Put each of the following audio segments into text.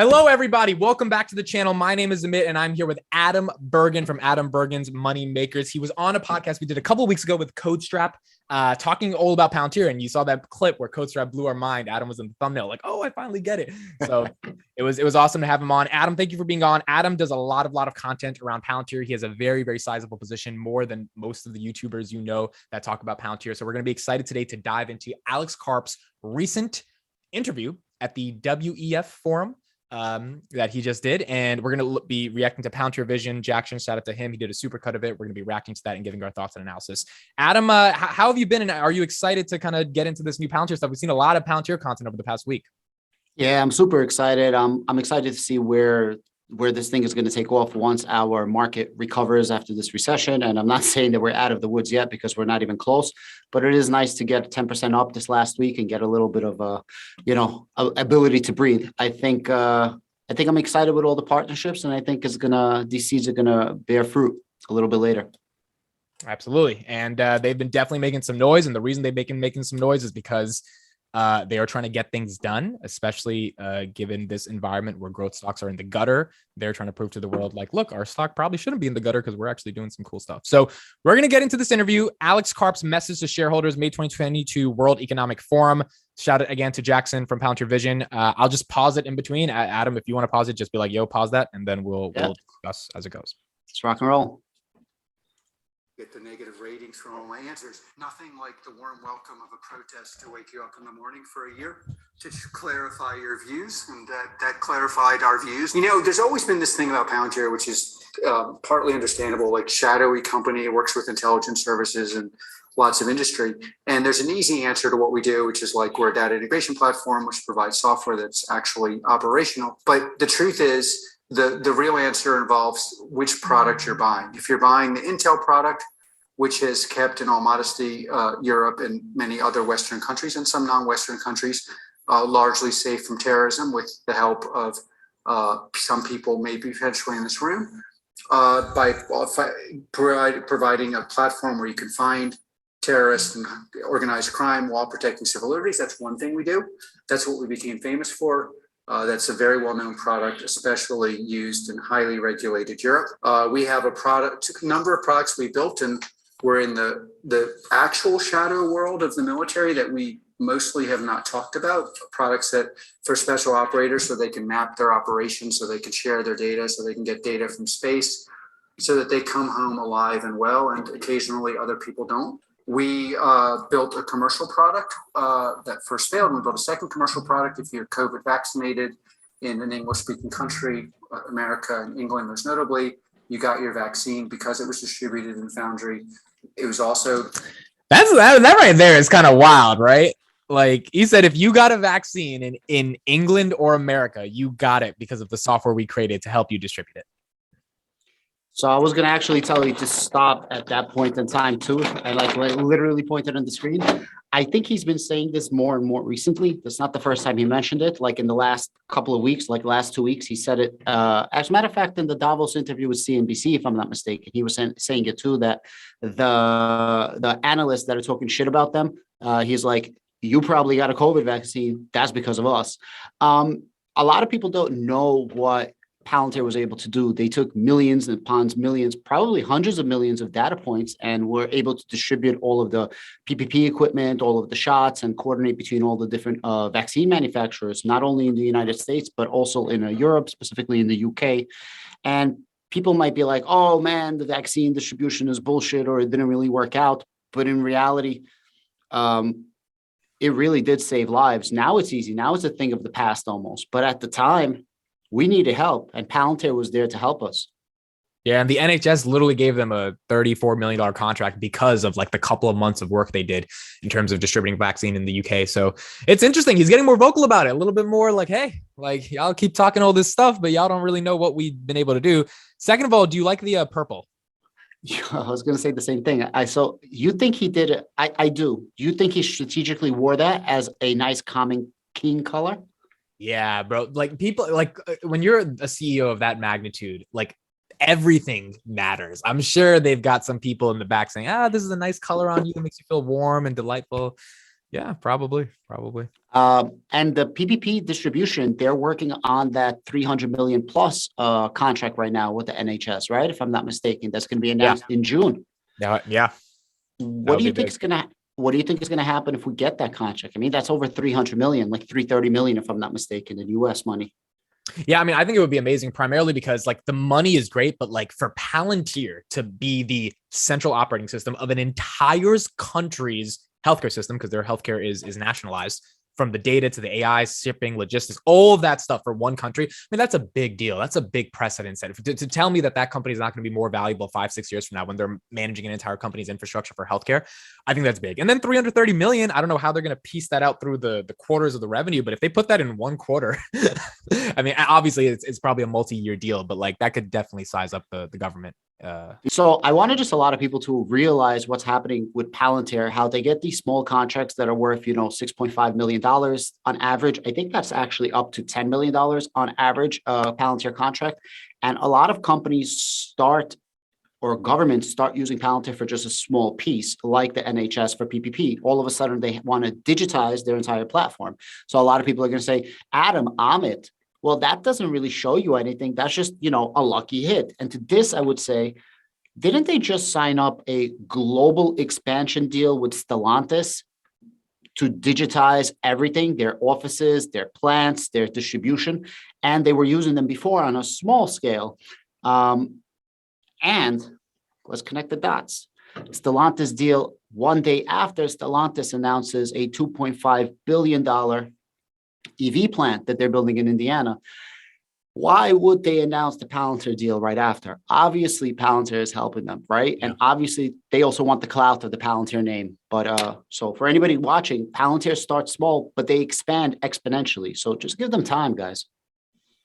Hello, everybody. Welcome back to the channel. My name is Amit, and I'm here with Adam Bergen from Adam Bergen's Money Makers. He was on a podcast we did a couple of weeks ago with CodeStrap, talking all about Palantir, and you saw that clip where CodeStrap blew our mind. Adam was in the thumbnail, like, "Oh, I finally get it." So it was awesome to have him on. Adam, thank you for being on. Adam does a lot of content around Palantir. He has a very sizable position, more than most of the YouTubers that talk about Palantir. So we're going to be excited today to dive into Alex Karp's recent interview at the WEF forum that he just did, and we're going to be reacting to Palantir Vision. Jackson, shout out to him. He did a super cut of it. We're going to be reacting to that and giving our thoughts and analysis. Adam, how have you been, and are you excited to kind of get into this new Palantir stuff? We've seen a lot of Palantir content over the past week. Yeah, I'm super excited. I'm excited to see where this thing is going to take off once our market recovers after this recession. And I'm not saying that we're out of the woods yet, because we're not even close, but it is nice to get 10% up this last week and get a little bit of ability to breathe. I think I'm excited with all the partnerships, and I think these seeds are gonna bear fruit a little bit later. Absolutely. And they've been definitely making some noise. And the reason they've been making some noise is because they are trying to get things done, especially given this environment where growth stocks are in the gutter. They're trying to prove to the world, like, look, our stock probably shouldn't be in the gutter because we're actually doing some cool stuff. So we're going to get into this interview. Alex Karp's message to shareholders, May 2022 World Economic Forum. Shout out again to Jackson from Palantir Vision. I'll just pause it in between. Adam, if you want to pause it, just be like, yo, pause that. And then we'll discuss as it goes. Let's rock and roll. Get the negative ratings from all my answers. Nothing like the warm welcome of a protest to wake you up in the morning for a year to clarify your views, and that clarified our views. You know, there's always been this thing about Palantir, which is partly understandable, like shadowy company. It works with intelligence services and lots of industry. And there's an easy answer to what we do, which is like, we're a data integration platform, which provides software that's actually operational. But the truth is, the real answer involves which product you're buying. If you're buying the Intel product, which has kept, in all modesty, Europe and many other Western countries and some non-Western countries largely safe from terrorism, with the help of some people maybe potentially in this room, by providing a platform where you can find terrorists and organized crime while protecting civil liberties. That's one thing we do. That's what we became famous for. That's a very well-known product, especially used in highly regulated Europe. We have a number of products we built, and we're in the actual shadow world of the military that we mostly have not talked about. Products that for special operators, so they can map their operations, so they can share their data, so they can get data from space, so that they come home alive and well, and occasionally other people don't. We built a commercial product that first failed, and we built a second commercial product. If you're COVID vaccinated in an English-speaking country, America and England most notably, you got your vaccine because it was distributed in Foundry. It was also... That right there is kind of wild, right? Like, he said, if you got a vaccine in England or America, you got it because of the software we created to help you distribute it. So I was going to actually tell you to stop at that point in time too. I literally pointed on the screen. I think he's been saying this more and more recently. That's not the first time he mentioned it. Like in the last couple of weeks, like last 2 weeks, he said it. As a matter of fact, in the Davos interview with CNBC, if I'm not mistaken, he was saying it too, that the analysts that are talking shit about them, he's like, you probably got a COVID vaccine. That's because of us. A lot of people don't know what Palantir was able to do. They took millions upon millions, probably hundreds of millions of data points, and were able to distribute all of the PPP equipment, all of the shots, and coordinate between all the different vaccine manufacturers, not only in the United States, but also in Europe, specifically in the UK. And people might be like, oh man, the vaccine distribution is bullshit, or it didn't really work out. But in reality, it really did save lives. Now it's easy. Now it's a thing of the past almost. But at the time, we needed help, and Palantir was there to help us. Yeah, and the NHS literally gave them a $34 million contract because of like the couple of months of work they did in terms of distributing vaccine in the UK. So it's interesting. He's getting more vocal about it, a little bit more like, hey, like, y'all keep talking all this stuff, but y'all don't really know what we've been able to do. Second of all, do you like the purple? Yeah, I was going to say the same thing. So you think he did it? I do. You think he strategically wore that as a nice, calming, keen color? Yeah, bro. Like, people, like, when you're a CEO of that magnitude, like, everything matters. I'm sure they've got some people in the back saying, this is a nice color on you that makes you feel warm and delightful. Yeah, probably. And the PPP distribution, they're working on that 300 million plus contract right now with the NHS, right? If I'm not mistaken, that's going to be Yeah. announced in June. Yeah. What do you be think big. is gonna What do you think is gonna happen if we get that contract? I mean, that's over 300 million, like 330 million, if I'm not mistaken, in US money. Yeah, I mean, I think it would be amazing primarily because like the money is great, but like for Palantir to be the central operating system of an entire country's healthcare system, because their healthcare is nationalized, from the data to the AI, shipping, logistics, all of that stuff for one country. I mean, that's a big deal. That's a big precedent set. To tell me that that company is not going to be more valuable 5-6 years from now when they're managing an entire company's infrastructure for healthcare, I think that's big. And then 330 million, I don't know how they're going to piece that out through the quarters of the revenue, but if they put that in one quarter, I mean, obviously it's probably a multi-year deal, but like that could definitely size up the government. So I wanted just a lot of people to realize what's happening with Palantir, how they get these small contracts that are worth, $6.5 million on average. I think that's actually up to $10 million on average, Palantir contract. And a lot of companies or governments start using Palantir for just a small piece, like the NHS for PPP. All of a sudden, they want to digitize their entire platform. So a lot of people are going to say, Adam, Amit, well, that doesn't really show you anything. That's just, a lucky hit. And to this, I would say, didn't they just sign up a global expansion deal with Stellantis to digitize everything, their offices, their plants, their distribution? And they were using them before on a small scale. And let's connect the dots. Stellantis deal, one day after Stellantis announces a $2.5 billion EV plant that they're building in Indiana. Why would they announce the Palantir deal right after? Obviously, Palantir is helping them, right? Yeah. And obviously, they also want the clout of the Palantir name. But so for anybody watching, Palantir starts small, but they expand exponentially. So just give them time, guys.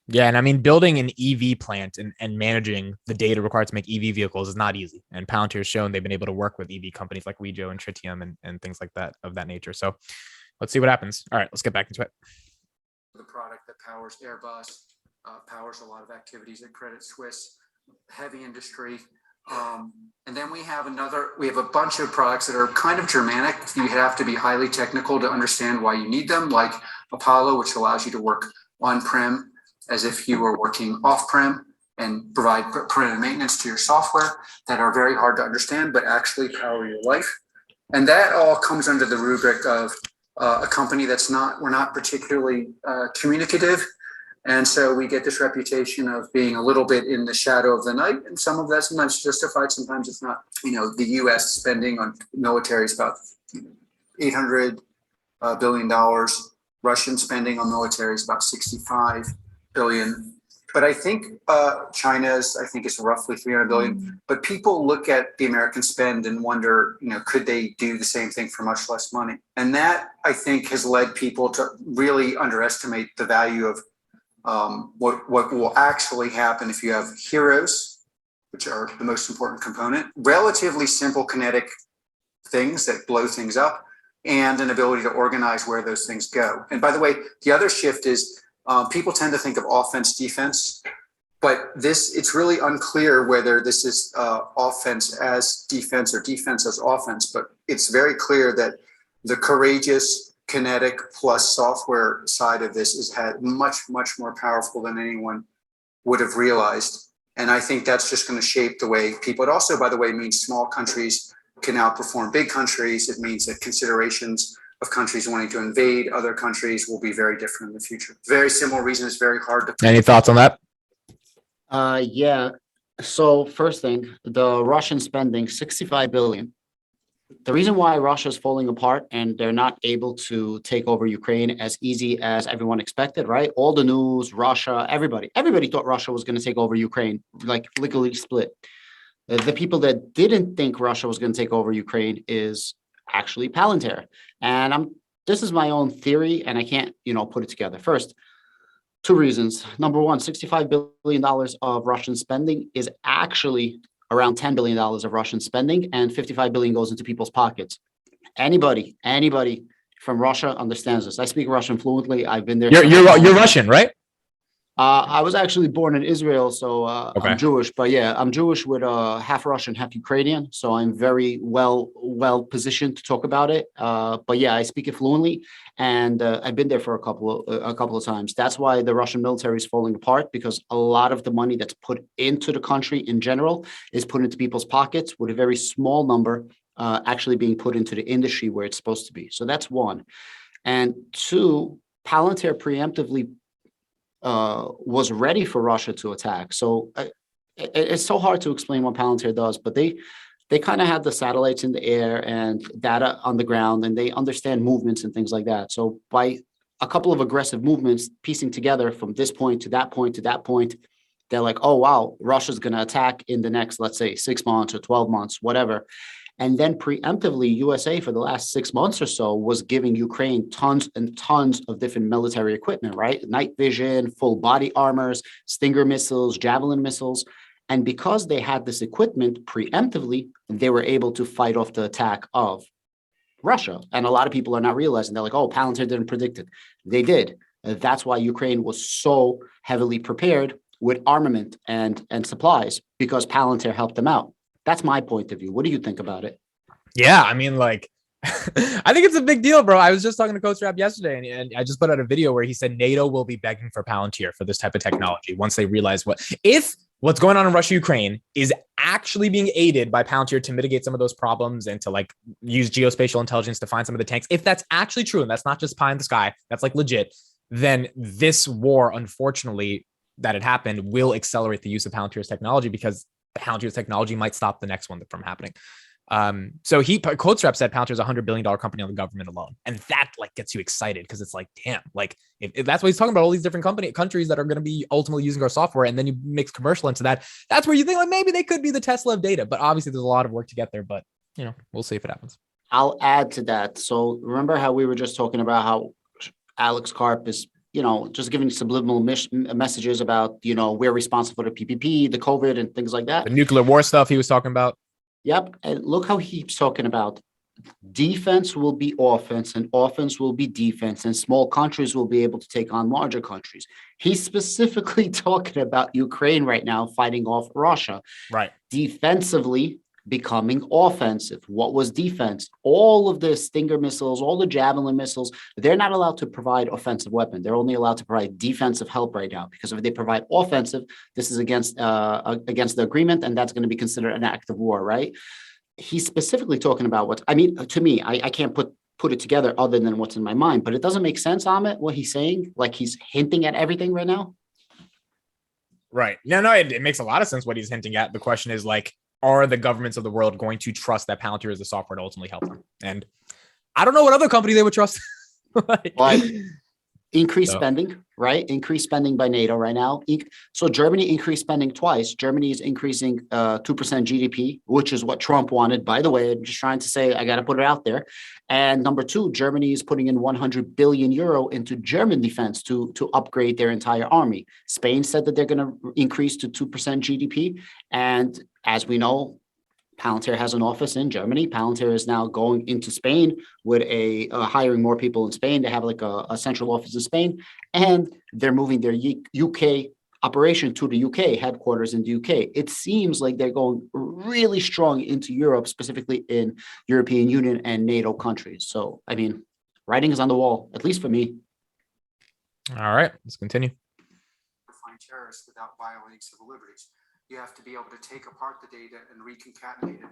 Yeah, and I mean, building an EV plant and managing the data required to make EV vehicles is not easy. And Palantir has shown they've been able to work with EV companies like Wejo and Tritium and things like that of that nature. So let's see what happens. All right, let's get back into it. The product that powers Airbus, powers a lot of activities at Credit Suisse, heavy industry. And then we have a bunch of products that are kind of Germanic. You have to be highly technical to understand why you need them, like Apollo, which allows you to work on-prem as if you were working off-prem and provide preventive maintenance to your software, that are very hard to understand, but actually power your life. And that all comes under the rubric of a company we're not particularly communicative. And so we get this reputation of being a little bit in the shadow of the night. And some of that sometimes justified, sometimes it's not. The US spending on military is about $800 billion. Russian spending on military is about 65 billion. But I think China's, is roughly 300 billion. But people look at the American spend and wonder, could they do the same thing for much less money? And that, I think, has led people to really underestimate the value of what will actually happen if you have heroes, which are the most important component, relatively simple kinetic things that blow things up, and an ability to organize where those things go. And by the way, the other shift is people tend to think of offense, defense, but it's really unclear whether this is offense as defense or defense as offense, but it's very clear that the courageous kinetic plus software side of this is much, much more powerful than anyone would have realized. And I think that's just going to shape the way people, it also, by the way, means small countries can outperform big countries. It means that considerations of countries wanting to invade other countries will be very different in the future. Very similar reason it's very hard to. Any thoughts on that? Yeah. So first thing, the Russian spending, 65 billion. The reason why Russia is falling apart and they're not able to take over Ukraine as easy as everyone expected, right? All the news, Russia, everybody thought Russia was going to take over Ukraine, like legally split. The people that didn't think Russia was going to take over Ukraine is actually Palantir. And this is my own theory, and I can't, put it together. First, two reasons. Number one, $65 billion of Russian spending is actually around $10 billion of Russian spending, and 55 billion goes into people's pockets. Anybody from Russia understands this. I speak Russian fluently. I've been there. You're Russian, right? I was actually born in Israel, so I'm Okay. Jewish. But yeah, I'm Jewish with half Russian, half Ukrainian. So I'm very well positioned to talk about it. But yeah, I speak it fluently, and I've been there for a couple of times. That's why the Russian military is falling apart, because a lot of the money that's put into the country in general is put into people's pockets, with a very small number actually being put into the industry where it's supposed to be. So that's one. And two, Palantir preemptively was ready for Russia to attack. So it's so hard to explain what Palantir does, but they kind of have the satellites in the air and data on the ground, and they understand movements and things like that. So by a couple of aggressive movements, piecing together from this point to that point to that point, they're like, oh wow, Russia's going to attack in the next, let's say, 6 months or 12 months, whatever. And then preemptively, USA for the last 6 months or so was giving Ukraine tons and tons of different military equipment, right? Night vision, full body armors, Stinger missiles, Javelin missiles. And because they had this equipment preemptively, they were able to fight off the attack of Russia. And a lot of people are not realizing, they're like, oh, Palantir didn't predict it. They did. That's why Ukraine was so heavily prepared with armament and supplies, because Palantir helped them out. That's my point of view. What do you think about it? Yeah, I mean, like, I think it's a big deal, bro. I was just talking to Coach Rap yesterday, and I just put out a video where he said NATO will be begging for Palantir for this type of technology once they realize if what's going on in Russia, Ukraine is actually being aided by Palantir to mitigate some of those problems and to like use geospatial intelligence to find some of the tanks. If that's actually true, and that's not just pie in the sky, that's like legit, then this war, unfortunately, that had happened will accelerate the use of Palantir's technology, because Palantir's technology might stop the next one from happening. So Coach Rep said Palantir's $100 billion company on the government alone. And that like gets you excited, because it's like, damn, like if that's what he's talking about, all these different countries that are going to be ultimately using our software, and then you mix commercial into that, that's where you think like maybe they could be the Tesla of data. But obviously there's a lot of work to get there, but we'll see if it happens. I'll add to that. So remember how we were just talking about how Alex Karp is, just giving subliminal messages about, we're responsible for the PPP, the COVID and things like that. The nuclear war stuff he was talking about. Yep. And look how he keeps talking about defense will be offense and offense will be defense, and small countries will be able to take on larger countries. He's specifically talking about Ukraine right now fighting off Russia. Right. Defensively becoming offensive. What was defense? All of the Stinger missiles, all the Javelin missiles, they're not allowed to provide offensive weapon. They're only allowed to provide defensive help right now, because if they provide offensive, this is against the agreement, and that's going to be considered an act of war, right? He's specifically talking about to me, I can't put it together other than what's in my mind, but it doesn't make sense, Amit, what he's saying. Like he's hinting at everything right now. Right. No, it makes a lot of sense what he's hinting at. The question is like, are the governments of the world going to trust that Palantir is the software to ultimately help them? And I don't know what other company they would trust. But increased spending, right? Increased spending by NATO right now. So Germany increased spending twice. Germany is increasing 2% GDP, which is what Trump wanted. By the way, I'm just trying to say, I got to put it out there. And number two, Germany is putting in 100 billion euro into German defense to upgrade their entire army. Spain said that they're going to increase to 2% GDP. And as we know, Palantir has an office in Germany. Palantir is now going into Spain with hiring more people in Spain. They have like a central office in Spain, and they're moving their UK operation to the UK headquarters in the UK. It seems like they're going really strong into Europe, specifically in European Union and NATO countries. So, I mean, writing is on the wall, at least for me. All right, let's continue. Find terrorists without violating civil liberties. You have to be able to take apart the data and reconcatenate it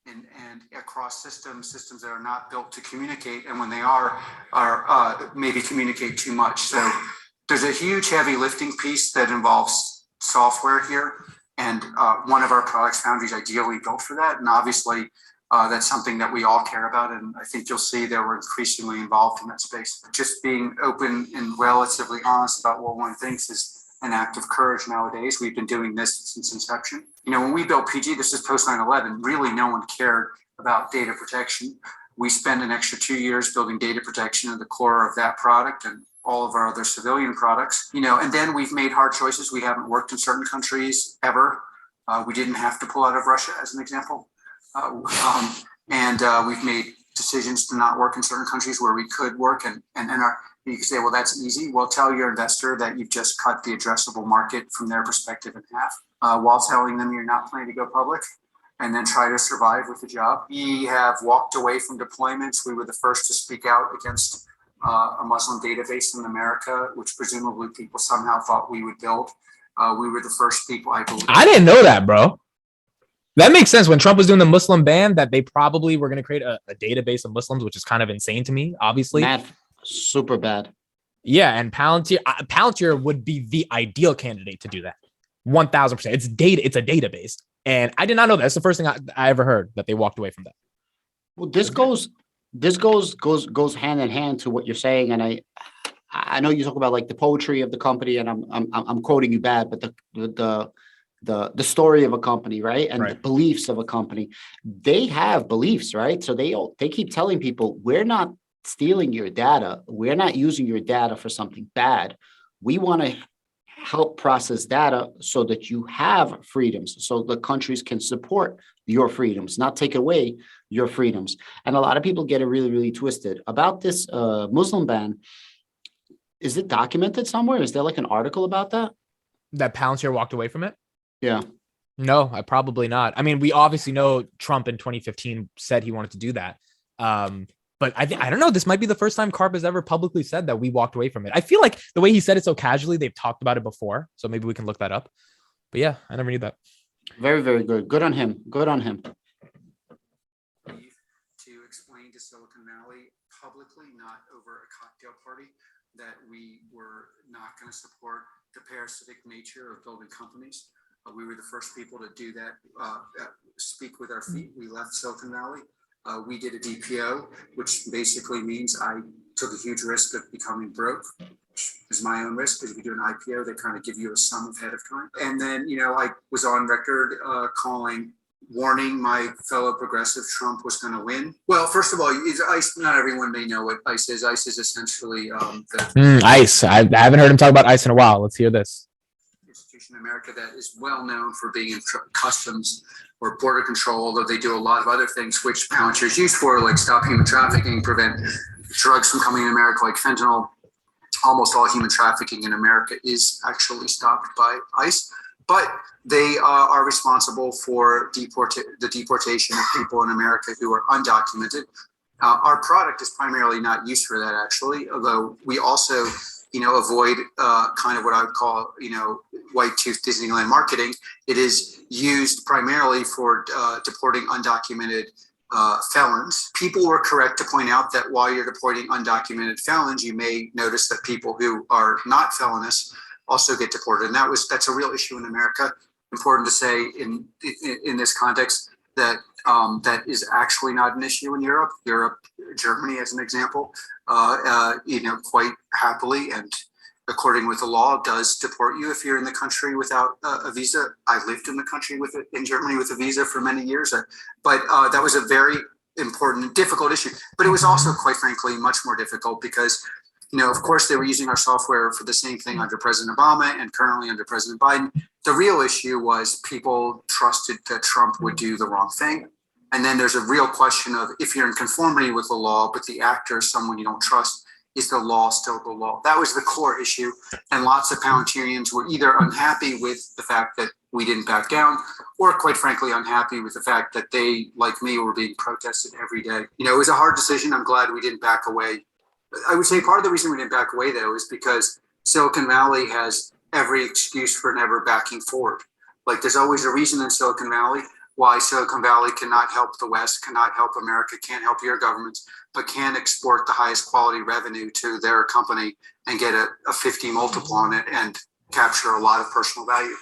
and across systems that are not built to communicate, and when they are maybe communicate too much. So there's a huge heavy lifting piece that involves software here, and one of our products, Foundry, is ideally built for that. And obviously that's something that we all care about, and I think you'll see that we're increasingly involved in that space. Just being open and relatively honest about what one thinks is an act of courage nowadays. We've been doing this since inception. When we built PG, this is post 9/11, really no one cared about data protection. We spent an extra 2 years building data protection at the core of that product and all of our other civilian products, and then we've made hard choices. We haven't worked in certain countries ever. We didn't have to pull out of Russia, as an example. And we've made decisions to not work in certain countries where we could work, and You can say, well, that's easy. Well, tell your investor that you've just cut the addressable market from their perspective in half, while telling them you're not planning to go public, and then try to survive with the job. We have walked away from deployments. We were the first to speak out against a Muslim database in America, which presumably people somehow thought we would build. We were the first people, I believe. I didn't know that, bro. That makes sense. When Trump was doing the Muslim ban, that they probably were going to create a database of Muslims, which is kind of insane to me, obviously. Mad, super bad. Yeah, and Palantir would be the ideal candidate to do that. 1000%. It's data. It's a database. And I did not know that. That's the first thing I ever heard, that they walked away from that. Well, this goes hand in hand to what you're saying, and I know you talk about like the poetry of the company, and I'm quoting you bad, but the story of a company, right? And the beliefs of a company, they have beliefs, right? So they keep telling people, we're not stealing your data. We're not using your data for something bad. We want to help process data so that you have freedoms, so the countries can support your freedoms, not take away your freedoms. And a lot of people get it really, really twisted about this Muslim ban. Is it documented somewhere? Is there like an article about that? That Palantir walked away from it? Yeah. No, I probably not. I mean, we obviously know Trump in 2015 said he wanted to do that. But I don't know. This might be the first time Karp has ever publicly said that we walked away from it. I feel like the way he said it so casually, they've talked about it before. So maybe we can look that up. But yeah, I never knew that. Very, very good. Good on him. Good on him. To explain to Silicon Valley publicly, not over a cocktail party, that we were not going to support the parasitic nature of building companies. We were the first people to do that, speak with our feet. We left Silicon Valley. We did a DPO, which basically means I took a huge risk of becoming broke, which is my own risk, because if you do an IPO, they kind of give you a sum ahead of time. And then, I was on record warning my fellow progressive Trump was going to win. Well, first of all, ICE. Not everyone may know what ICE is. ICE is essentially ICE. I haven't heard him talk about ICE in a while. Let's hear this. Institution in America that is well known for being in customs or border control, although they do a lot of other things, which Palantir is used for, like stop human trafficking, prevent drugs from coming in America, like fentanyl. Almost all human trafficking in America is actually stopped by ICE, but they are responsible for the deportation of people in America who are undocumented. Our product is primarily not used for that, actually, although we also avoid kind of what I would call, white tooth Disneyland marketing. It is used primarily for deporting undocumented felons. People were correct to point out that while you're deporting undocumented felons, you may notice that people who are not felonious also get deported. And that's a real issue in America. Important to say in this context that that is actually not an issue in Europe. Germany, as an example, quite happily and according with the law, does deport you if you're in the country without a visa. I lived in the country in Germany with a visa for many years, but that was a very important, difficult issue. But it was also, quite frankly, much more difficult because, of course, they were using our software for the same thing under President Obama and currently under President Biden. The real issue was people trusted that Trump would do the wrong thing. And then there's a real question of, if you're in conformity with the law, but the actor is someone you don't trust, is the law still the law? That was the core issue. And lots of Palantirians were either unhappy with the fact that we didn't back down, or quite frankly, unhappy with the fact that they, like me, were being protested every day. It was a hard decision. I'm glad we didn't back away. I would say part of the reason we didn't back away, though, is because Silicon Valley has every excuse for never backing forward. Like, there's always a reason in Silicon Valley why Silicon Valley cannot help the West, cannot help America, can't help your governments, but can export the highest quality revenue to their company and get a 50 multiple on it and capture a lot of personal value.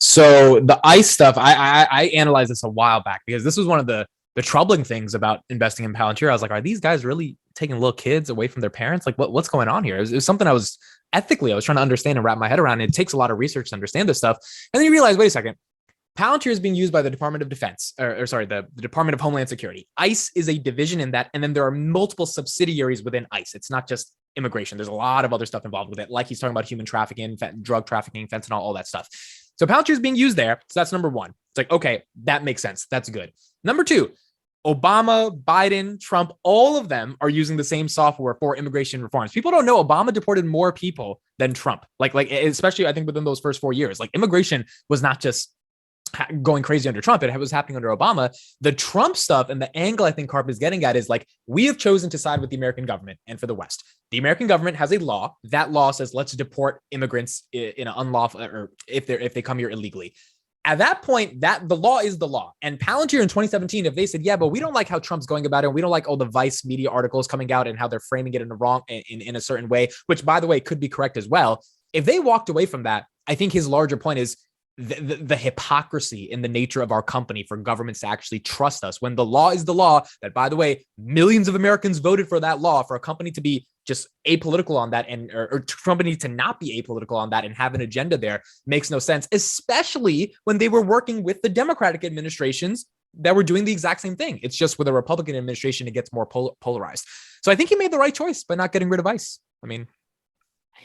So the ICE stuff, I analyzed this a while back because this was one of the troubling things about investing in Palantir. I was like, are these guys really taking little kids away from their parents? Like, what's going on here? It was something I was trying to understand and wrap my head around. And it takes a lot of research to understand this stuff. And then you realize, wait a second, Palantir is being used by the Department of Defense, the Department of Homeland Security. ICE is a division in that, and then there are multiple subsidiaries within ICE. It's not just immigration. There's a lot of other stuff involved with it, like he's talking about human trafficking, drug trafficking, fentanyl, all that stuff. So Palantir is being used there. So that's number one. It's like, okay, that makes sense. That's good. Number two, Obama, Biden, Trump, all of them are using the same software for immigration reforms. People don't know Obama deported more people than Trump. Like especially I think within those first 4 years, like immigration was not just going crazy under Trump. It was happening under Obama. The Trump stuff and the angle I think Karp is getting at is like, we have chosen to side with the American government and for the West. The American government has a law. That law says let's deport immigrants in an unlawful, or if they come here illegally. At that point, that the law is the law. And Palantir in 2017, if they said, yeah, but we don't like how Trump's going about it, and we don't like all the Vice media articles coming out and how they're framing it in a certain way, which by the way could be correct as well. If they walked away from that, I think his larger point is the hypocrisy in the nature of our company for governments to actually trust us when the law is the law. That, by the way, millions of Americans voted for that law. For a company to be just apolitical on that, and or company to not be apolitical on that and have an agenda there makes no sense, especially when they were working with the Democratic administrations that were doing the exact same thing. It's just with a Republican administration, it gets more polarized. So I think he made the right choice by not getting rid of ICE. I mean,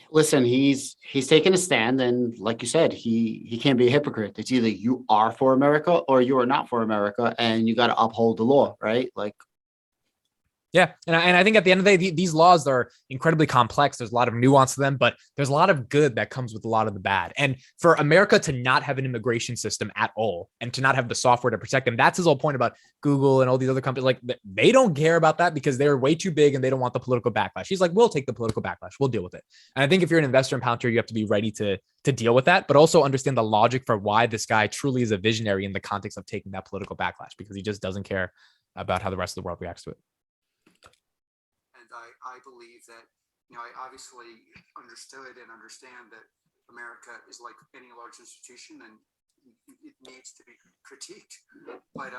listen, he's taken a stand, and like you said, he can't be a hypocrite. It's either you are for America or you are not for America, and you got to uphold the law, right? Like, yeah. And I think at the end of the day, these laws are incredibly complex. There's a lot of nuance to them, but there's a lot of good that comes with a lot of the bad. And for America to not have an immigration system at all and to not have the software to protect them, that's his whole point about Google and all these other companies. Like, they don't care about that because they're way too big and they don't want the political backlash. He's like, we'll take the political backlash. We'll deal with it. And I think if you're an investor in Palantir, you have to be ready to deal with that, but also understand the logic for why this guy truly is a visionary in the context of taking that political backlash, because he just doesn't care about how the rest of the world reacts to it. I believe that, I obviously understood and understand that America is like any large institution and it needs to be critiqued. But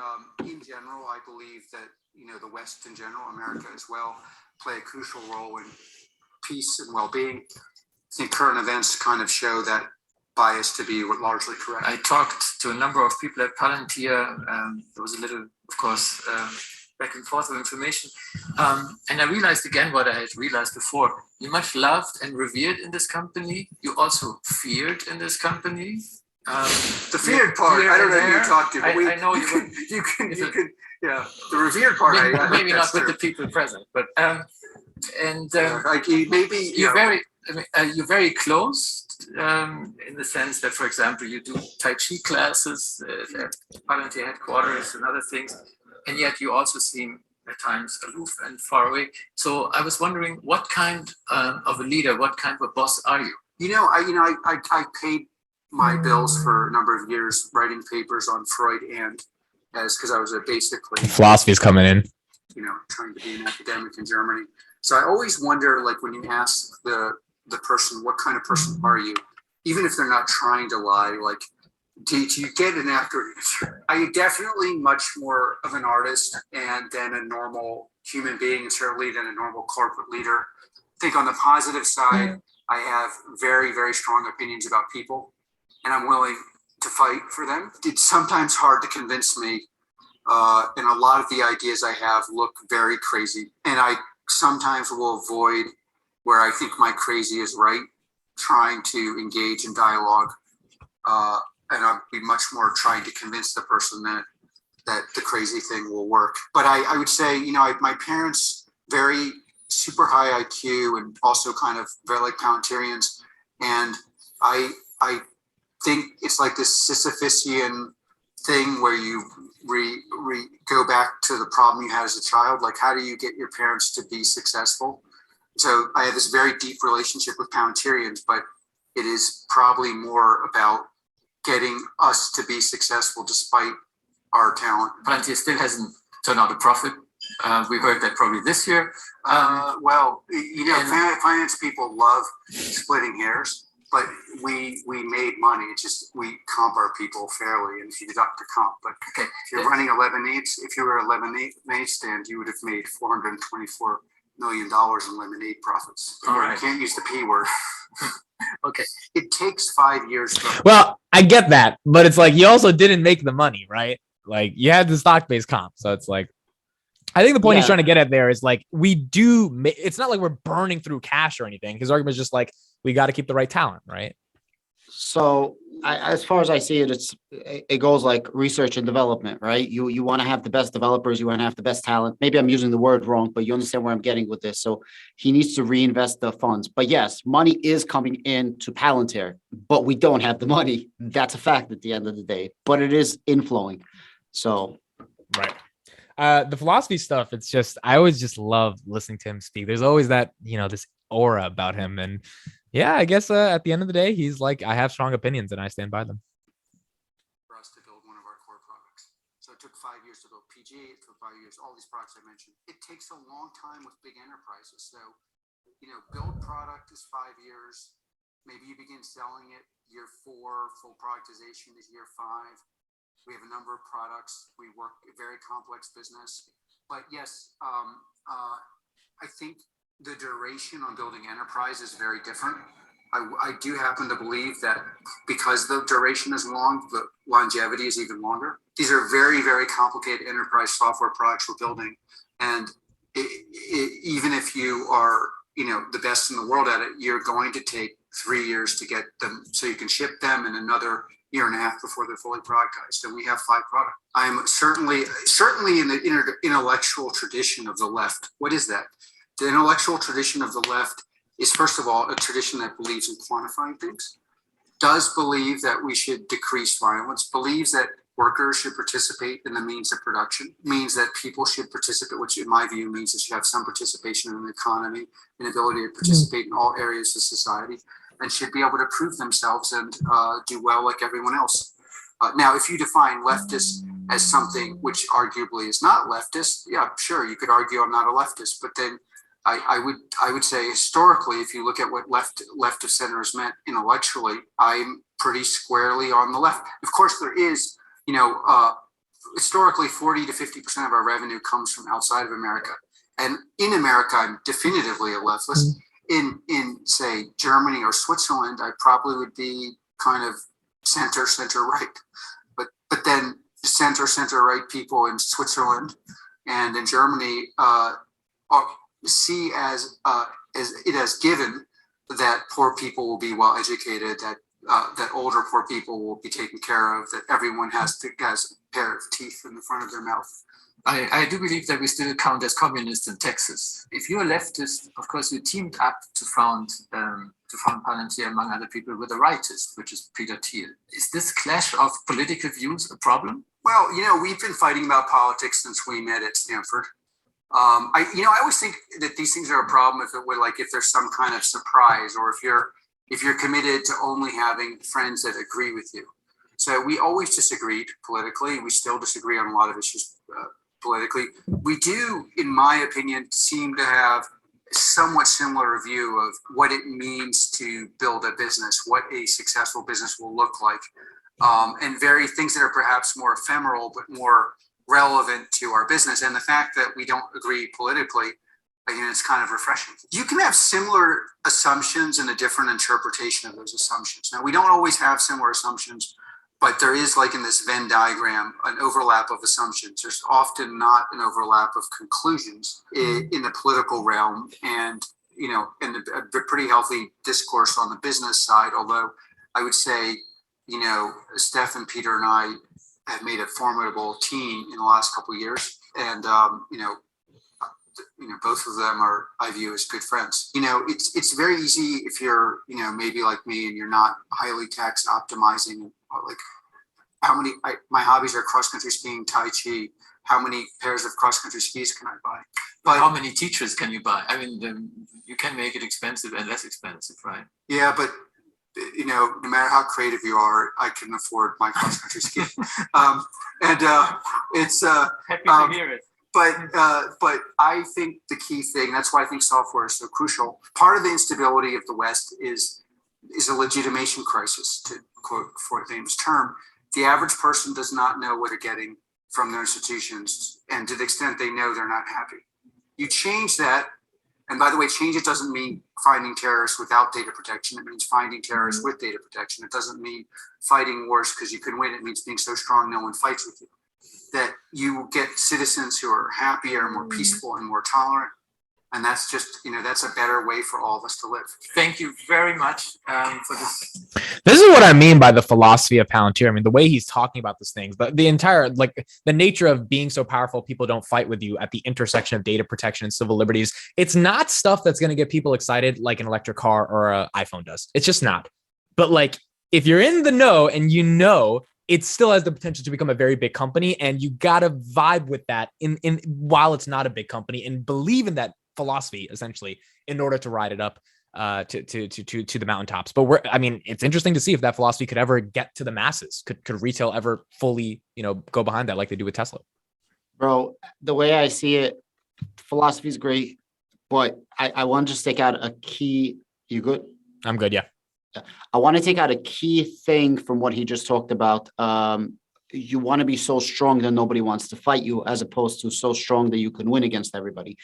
in general, I believe that, the West in general, America as well, play a crucial role in peace and well-being. I think current events kind of show that bias to be largely correct. I talked to a number of people at Palantir. There was a little, of course, back and forth of information. And I realized again what I had realized before. You're much loved and revered in this company. You also feared in this company. The feared part, I don't know who you talked to, but I know you can, you can, yeah. The revered part, maybe not with the people present, but like maybe you're very close in the sense that, for example, you do Tai Chi classes at Palantir headquarters and other things. And yet you also seem at times aloof and far away. So I was wondering, what kind of a leader, what kind of a boss are you? I paid my bills for a number of years writing papers on Freud and because I was basically philosophy is coming in, trying to be an academic in Germany. So I always wonder, like, when you ask the person, what kind of person are you? Even if they're not trying to lie, like, do you get an actor? Are you definitely much more of an artist and then a normal human being, and certainly than a normal corporate leader? I think on the positive side, I have very, very strong opinions about people, and I'm willing to fight for them. It's sometimes hard to convince me, and a lot of the ideas I have look very crazy, and I sometimes will avoid where I think my crazy is right, trying to engage in dialogue. And I'd be much more trying to convince the person that the crazy thing will work. But I would say, my parents, very super high IQ and also kind of very like Palantirians. And I think it's like this Sisyphusian thing where you go back to the problem you had as a child. Like, how do you get your parents to be successful? So I have this very deep relationship with Palantirians, but it is probably more about getting us to be successful despite our talent. Palantir still hasn't turned out a profit. We heard that probably this year. Finance people love splitting hairs, but we made money. It's just we comp our people fairly, and if you deduct the comp. But if you're running if you were a lemonade stand, you would have made $424 million in lemonade profits. All right. You can't use the P word. Okay. It takes 5 years. Well, I get that, but it's like you also didn't make the money, right? Like, you had the stock-based comp, so it's like, I think the point he's trying to get at there is like, it's not like we're burning through cash or anything. His argument is just like, we got to keep the right talent, right? So as far as I see it, it goes like research and development, right? You want to have the best developers, you want to have the best talent. Maybe I'm using the word wrong, but you understand where I'm getting with this. So he needs to reinvest the funds. But yes, money is coming in to Palantir, but we don't have the money. That's a fact at the end of the day. But it is inflowing. So Right. The philosophy stuff, it's just, I always just love listening to him speak. There's always that, this aura about him. And yeah, I guess at the end of the day, he's like, I have strong opinions and I stand by them. For us to build one of our core products. So it took 5 years to build PG, it took 5 years, all these products I mentioned. It takes a long time with big enterprises. So, build product is 5 years. Maybe you begin selling it year 4, full productization is year 5. We have a number of products. We work a very complex business. But yes, I think the duration on building enterprise is very different. I do happen to believe that because the duration is long, the longevity is even longer. These are very, very complicated enterprise software products we're building. And even if you are, the best in the world at it, you're going to take 3 years to get them so you can ship them, and another year and a half before they're fully productized. And we have 5 products. I'm certainly in the intellectual tradition of the left. What is that? The intellectual tradition of the left is, first of all, a tradition that believes in quantifying things, does believe that we should decrease violence, believes that workers should participate in the means of production, means that people should participate, which in my view means that you have some participation in the economy, an ability to participate in all areas of society, and should be able to prove themselves and do well like everyone else. Now, if you define leftist as something which arguably is not leftist, yeah, sure, you could argue I'm not a leftist, but then I would say historically, if you look at what left of center has meant intellectually, I'm pretty squarely on the left. Of course, there is, historically 40 to 50% of our revenue comes from outside of America. And in America, I'm definitively a leftist. In say Germany or Switzerland, I probably would be kind of center right. But then center right people in Switzerland and in Germany see as it as given that poor people will be well educated, that older poor people will be taken care of, that everyone has a pair of teeth in the front of their mouth. I do believe that we still count as communists in Texas. If you're a leftist, of course, you teamed up to found Palantir, among other people, with a rightist, which is Peter Thiel. Is this clash of political views a problem? Well, we've been fighting about politics since we met at Stanford. I always think that these things are a problem if there's some kind of surprise, or if you're committed to only having friends that agree with you. So we always disagreed politically. We still disagree on a lot of issues politically. We do, in my opinion, seem to have somewhat similar view of what it means to build a business, what a successful business will look like, and very things that are perhaps more ephemeral but more relevant to our business. And the fact that we don't agree politically, it's kind of refreshing. You can have similar assumptions and a different interpretation of those assumptions. Now, we don't always have similar assumptions, but there is, like in this Venn diagram, an overlap of assumptions. There's often not an overlap of conclusions in the political realm, and a pretty healthy discourse on the business side. Although I would say, Steph and Peter and I have made a formidable team in the last couple of years, and both of them I view as good friends. It's very easy if you're maybe like me and you're not highly tax optimizing. Like my hobbies are cross country skiing, Tai Chi. How many pairs of cross country skis can I buy? But how many teachers can you buy? I mean, you can make it expensive and less expensive, right? Yeah, but no matter how creative you are, I can afford my cross country ski. It's happy to hear it. But I think the key thing, that's why I think software is so crucial. Part of the instability of the West is a legitimation crisis, to quote Fort Thames' term. The average person does not know what they're getting from their institutions, and to the extent they know, they're not happy. You change that, and by the way, change it doesn't mean finding terrorists without data protection. It means finding terrorists with data protection. It doesn't mean fighting wars because you can win. It means being so strong no one fights with you. That you get citizens who are happier, more peaceful, and more tolerant. And that's just, that's a better way for all of us to live. Thank you very much for this. This is what I mean by the philosophy of Palantir. I mean, the way he's talking about these things, but the entire, like the nature of being so powerful, people don't fight with you at the intersection of data protection and civil liberties. It's not stuff that's going to get people excited like an electric car or an iPhone does. It's just not. But like, if you're in the know and it still has the potential to become a very big company, and you got to vibe with that in while it's not a big company, and believe in that philosophy essentially in order to ride it up to the mountaintops. But it's interesting to see if that philosophy could ever get to the masses. Could retail ever fully, go behind that like they do with Tesla? Bro, the way I see it, philosophy is great, but I want to just take out a key. You good? I'm good. Yeah. I want to take out a key thing from what he just talked about. You want to be so strong that nobody wants to fight you, as opposed to so strong that you can win against everybody.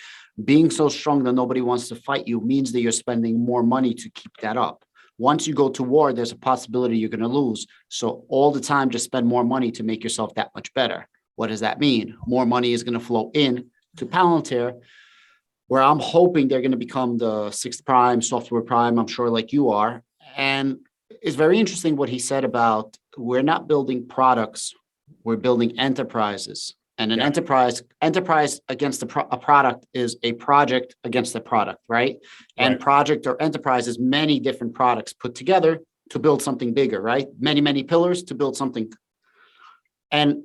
Being so strong that nobody wants to fight you means that you're spending more money to keep that up. Once you go to war, there's a possibility you're going to lose. So all the time, just spend more money to make yourself that much better. What does that mean? More money is going to flow in to Palantir, where I'm hoping they're going to become the sixth prime, software prime, I'm sure, like you are. And it's very interesting what he said about, we're not building products, we're building enterprises. And an enterprise against a product is a project against a product, right? And project or enterprise is many different products put together to build something bigger, right? Many pillars to build something. And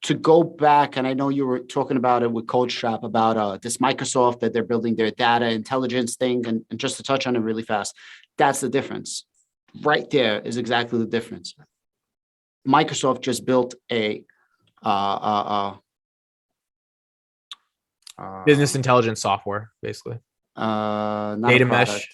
to go back, and I know you were talking about it with CodeStrap about this Microsoft, that they're building their data intelligence thing, and just to touch on it really fast, that's the difference. Right there is exactly the difference. Microsoft just built a business intelligence software, basically. Not data a mesh.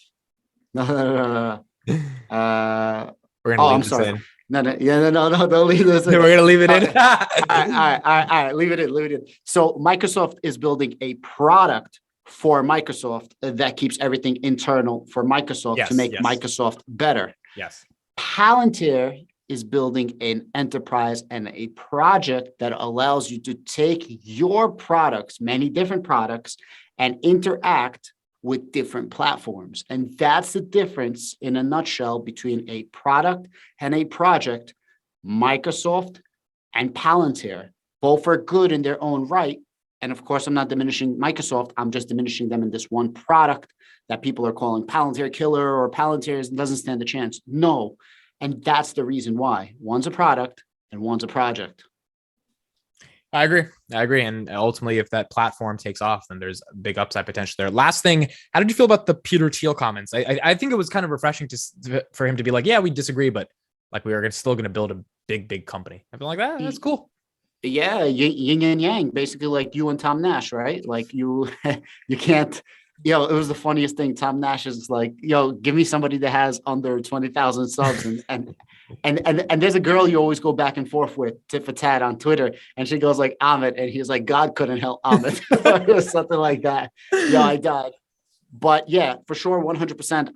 No. We're gonna leave this in. No, don't leave this in. We're gonna leave it in. All right, leave it in. So Microsoft is building a product for Microsoft that keeps everything internal for Microsoft to make Microsoft better. Yes. Palantir is building an enterprise and a project that allows you to take your products, many different products, and interact with different platforms. And that's the difference in a nutshell between a product and a project. Microsoft and Palantir, both are good in their own right. And of course, I'm not diminishing Microsoft. I'm just diminishing them in this one product that people are calling Palantir killer, or Palantir doesn't stand a chance. No. And that's the reason why. One's a product and one's a project. I agree. And ultimately, if that platform takes off, then there's a big upside potential there. Last thing, how did you feel about the Peter Thiel comments? I think it was kind of refreshing for him to be like, yeah, we disagree, but like we are still going to build a big company. I feel like that's cool. Yeah, yin and yang, basically like you and Tom Nash, right? Like you can't, it was the funniest thing. Tom Nash is like, give me somebody that has under 20,000 subs. And there's a girl you always go back and forth with, tit for tat, on Twitter. And she goes like, Amit. And he's like, God couldn't help Amit. Or something like that. Yeah, I died. But yeah, for sure, 100%.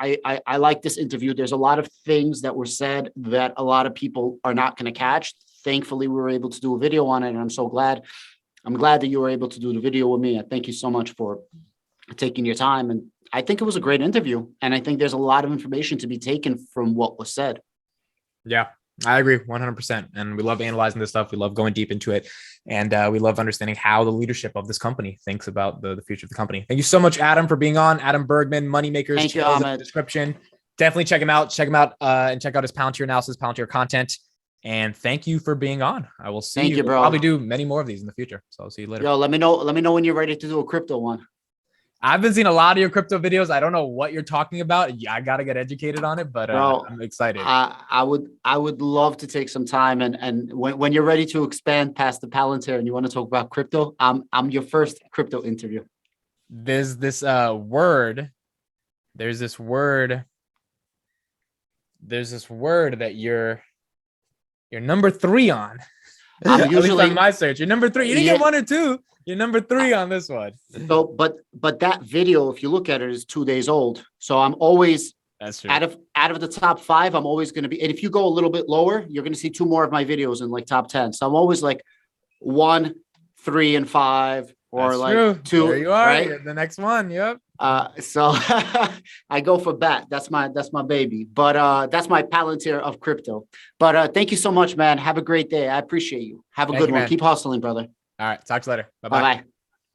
I like this interview. There's a lot of things that were said that a lot of people are not going to catch. Thankfully, we were able to do a video on it. And I'm so glad. I'm glad that you were able to do the video with me. I thank you so much for taking your time. And I think it was a great interview. And I think there's a lot of information to be taken from what was said. Yeah, I agree 100%. And we love analyzing this stuff. We love going deep into it. And we love understanding how the leadership of this company thinks about the future of the company. Thank you so much, Adam, for being on. Adam Bergman, Moneymakers. Thank you, in the Ahmed. description. Definitely check him out. And check out his Palantir analysis, Palantir content. And thank you for being on. I will see you. Bro. We'll probably do many more of these in the future. So I'll see you later. Yo, let me know when you're ready to do a crypto one. I've been seeing a lot of your crypto videos. I don't know what you're talking about. Yeah, I got to get educated on it, but Bro, I'm excited. I would love to take some time, and when you're ready to expand past the Palantir and you want to talk about crypto, I'm your first crypto interview. There's this word that you're number 3 on. I'm usually At least on my search. You're number 3. You didn't get 1 or 2. You're number 3 on this one. So, but that video, if you look at it, is 2 days old. So I'm always, that's true. Out of the top 5, I'm always going to be. And if you go a little bit lower, you're going to see 2 more of my videos in like top 10. So I'm always like 1, 3, and 5, or that's like true. 2. There you are. Right? You're the next one. Yep. So I go for bat. That's my baby. But that's my Palantir of crypto. But thank you so much, man. Have a great day. I appreciate you. Have a Thank good you, one. man. Keep hustling, brother. All right. Talk to you later. Bye-bye. Bye bye.